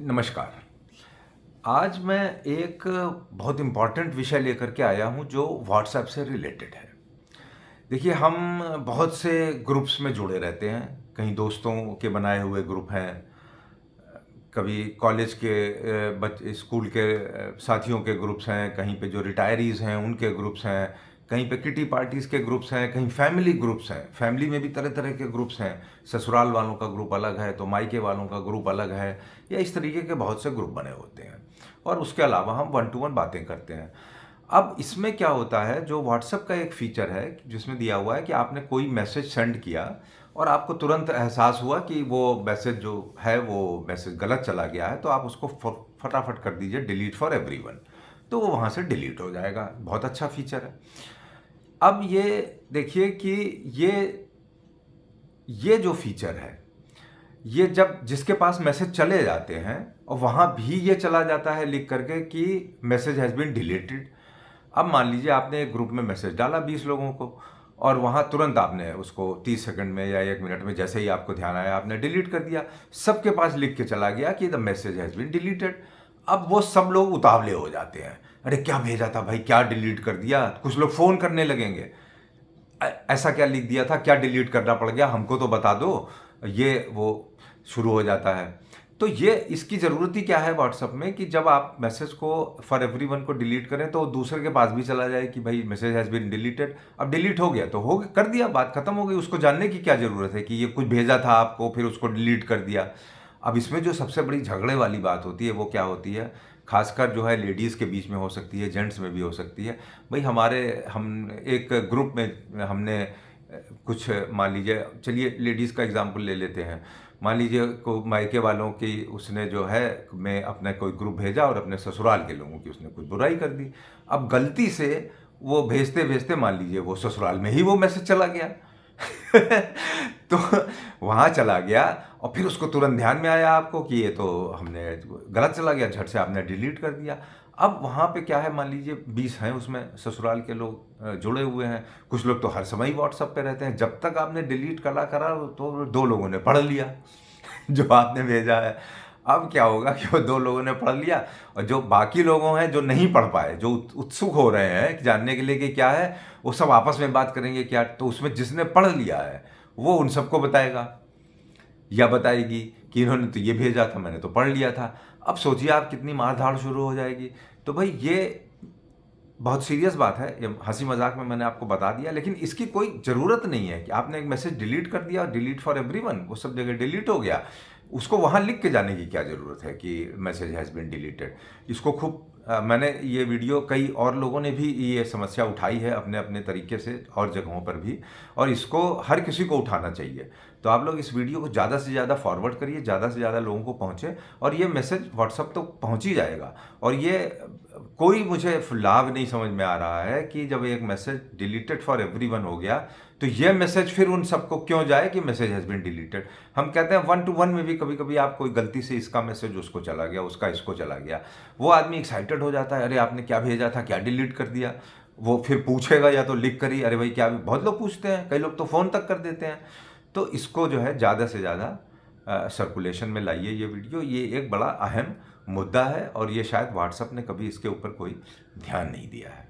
नमस्कार। आज मैं एक बहुत इम्पोर्टेंट विषय लेकर के आया हूँ जो व्हाट्सएप से रिलेटेड है। देखिए, हम बहुत से ग्रुप्स में जुड़े रहते हैं। कहीं दोस्तों के बनाए हुए ग्रुप हैं, कभी कॉलेज के स्कूल के साथियों के ग्रुप्स हैं, कहीं पे जो रिटायरीज़ हैं उनके ग्रुप्स हैं, कहीं पे किटी पार्टीज़ के ग्रुप्स हैं, कहीं फैमिली ग्रुप्स हैं। फैमिली में भी तरह-तरह के ग्रुप्स हैं। ससुराल वालों का ग्रुप अलग है, तो मायके वालों का ग्रुप अलग है, या इस तरीके के बहुत से ग्रुप बने होते हैं। और उसके अलावा हम वन टू वन बातें करते हैं। अब इसमें क्या होता है, जो व्हाट्सएप का एक फीचर है जिसमें दिया हुआ है कि आपने कोई मैसेज सेंड किया और आपको तुरंत एहसास हुआ कि वो मैसेज जो है वो मैसेज गलत चला गया है, तो आप उसको फटाफट कर दीजिए डिलीट फॉर एवरीवन, तो वो वहाँ से डिलीट हो जाएगा। बहुत अच्छा फीचर है। अब ये देखिए कि ये जो फीचर है, ये जब जिसके पास मैसेज चले जाते हैं और वहाँ भी ये चला जाता है लिख करके कि मैसेज हैज़ बीन डिलीटेड। अब मान लीजिए आपने एक ग्रुप में मैसेज डाला 20 लोगों को, और वहाँ तुरंत आपने उसको 30 सेकंड में या 1 मिनट में जैसे ही आपको ध्यान आया आपने डिलीट कर दिया। सबके पास लिख के चला गया कि the message has been deleted. अब वो सब लोग उतावले हो जाते हैं, अरे क्या भेजा था भाई, क्या डिलीट कर दिया। कुछ लोग फ़ोन करने लगेंगे, ऐसा क्या लिख दिया था, क्या डिलीट करना पड़ गया, हमको तो बता दो। ये वो शुरू हो जाता है। तो ये इसकी ज़रूरत ही क्या है व्हाट्सएप में कि जब आप मैसेज को फॉर एवरीवन को डिलीट करें तो दूसरे के पास भी चला जाए कि भाई मैसेज हैज़ बीन डिलीटेड। अब डिलीट हो गया तो हो कर दिया, बात खत्म हो गई। उसको जानने की क्या ज़रूरत है कि ये कुछ भेजा था आपको फिर उसको डिलीट कर दिया। अब इसमें जो सबसे बड़ी झगड़े वाली बात होती है वो क्या होती है, खासकर जो है लेडीज़ के बीच में हो सकती है, जेंट्स में भी हो सकती है। भाई हम एक ग्रुप में हमने कुछ, मान लीजिए, चलिए लेडीज़ का एग्जांपल ले लेते हैं। मान लीजिए को मायके वालों की उसने जो है मैं अपना कोई ग्रुप भेजा और अपने ससुराल के लोगों की उसने कुछ बुराई कर दी। अब गलती से वो भेजते भेजते मान लीजिए वो ससुराल में ही वो मैसेज चला गया। तो वहाँ चला गया और फिर उसको तुरंत ध्यान में आया आपको कि ये तो हमने गलत चला गया, झट से आपने डिलीट कर दिया। अब वहाँ पे क्या है, मान लीजिए 20 हैं उसमें ससुराल के लोग जुड़े हुए हैं। कुछ लोग तो हर समय ही व्हाट्सएप पे रहते हैं। जब तक आपने डिलीट करा करा तो 2 लोगों ने पढ़ लिया जो आपने भेजा है। अब क्या होगा कि वो 2 लोगों ने पढ़ लिया, और जो बाकी लोगों हैं जो नहीं पढ़ पाए, जो उत्सुक हो रहे हैं जानने के लिए कि क्या है, वो सब आपस में बात करेंगे क्या, तो उसमें जिसने पढ़ लिया है वो उन सबको बताएगा या बताएगी कि इन्होंने तो ये भेजा था, मैंने तो पढ़ लिया था। अब सोचिए आप कितनी मारधाड़ शुरू हो जाएगी। तो भाई ये बहुत सीरियस बात है, ये हंसी मजाक में मैंने आपको बता दिया, लेकिन इसकी कोई ज़रूरत नहीं है कि आपने एक मैसेज डिलीट कर दिया, डिलीट फॉर एवरीवन, वो सब जगह डिलीट हो गया। उसको वहाँ लिख के जाने की क्या ज़रूरत है कि मैसेज हैज़ बीन डिलीटेड। इसको खूब मैंने ये वीडियो, कई और लोगों ने भी ये समस्या उठाई है अपने अपने तरीके से और जगहों पर भी, और इसको हर किसी को उठाना चाहिए। तो आप लोग इस वीडियो को ज़्यादा से ज़्यादा फॉरवर्ड करिए, ज़्यादा से ज़्यादा लोगों को पहुँचे, और ये मैसेज व्हाट्सएप तो पहुँच ही जाएगा। और ये कोई मुझे लाभ नहीं समझ में आ रहा है कि जब एक मैसेज डिलीटेड फॉर एवरीवन हो गया तो ये मैसेज फिर उन सबको क्यों जाए कि मैसेज हैज़ बीन डिलीटेड। हम कहते हैं वन टू वन में भी कभी कभी आप कोई गलती से इसका मैसेज उसको चला गया, उसका इसको चला गया, वो आदमी एक्साइटेड हो जाता है, अरे आपने क्या भेजा था, क्या डिलीट कर दिया। वो फिर पूछेगा या तो लिख कर ही, अरे भाई क्या, बहुत लोग पूछते हैं, कई लोग तो फ़ोन तक कर देते हैं। तो इसको जो है ज़्यादा से ज़्यादा सर्कुलेशन में लाइए ये वीडियो। ये एक बड़ा अहम मुद्दा है और ये शायद व्हाट्सएप ने कभी इसके ऊपर कोई ध्यान नहीं दिया है।